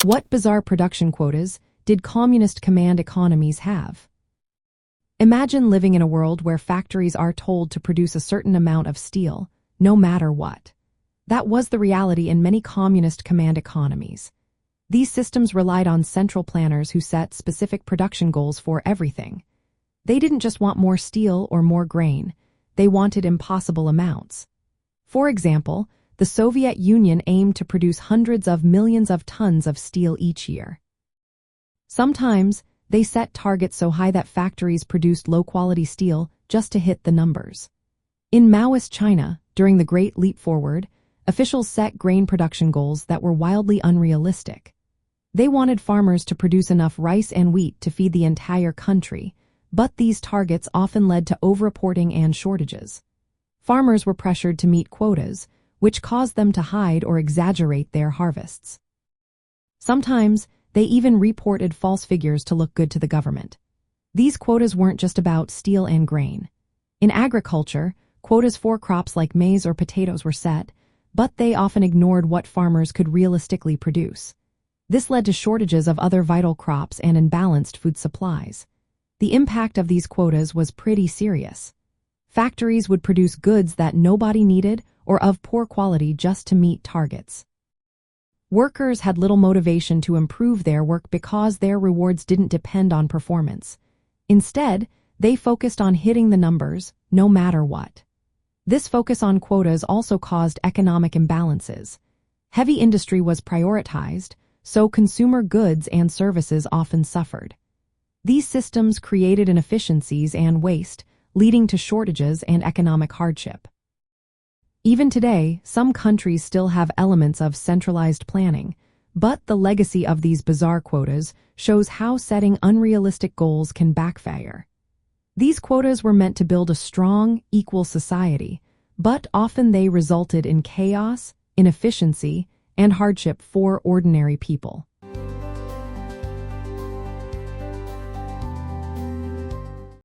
What bizarre production quotas did communist command economies have? Imagine living in a world where factories are told to produce a certain amount of steel, no matter what. That was the reality in many communist command economies. These systems relied on central planners who set specific production goals for everything. They didn't just want more steel or more grain, they wanted impossible amounts. For example, the Soviet Union aimed to produce hundreds of millions of tons of steel each year. Sometimes, they set targets so high that factories produced low-quality steel just to hit the numbers. In Maoist China, during the Great Leap Forward, officials set grain production goals that were wildly unrealistic. They wanted farmers to produce enough rice and wheat to feed the entire country, but these targets often led to overreporting and shortages. Farmers were pressured to meet quotas, which caused them to hide or exaggerate their harvests. Sometimes, they even reported false figures to look good to the government. These quotas weren't just about steel and grain. In agriculture, quotas for crops like maize or potatoes were set, but they often ignored what farmers could realistically produce. This led to shortages of other vital crops and imbalanced food supplies. The impact of these quotas was pretty serious. Factories would produce goods that nobody needed or of poor quality just to meet targets. Workers had little motivation to improve their work because their rewards didn't depend on performance. Instead, they focused on hitting the numbers, no matter what. This focus on quotas also caused economic imbalances. Heavy industry was prioritized, so consumer goods and services often suffered. These systems created inefficiencies and waste, leading to shortages and economic hardship. Even today, some countries still have elements of centralized planning, but the legacy of these bizarre quotas shows how setting unrealistic goals can backfire. These quotas were meant to build a strong, equal society, but often they resulted in chaos, inefficiency, and hardship for ordinary people.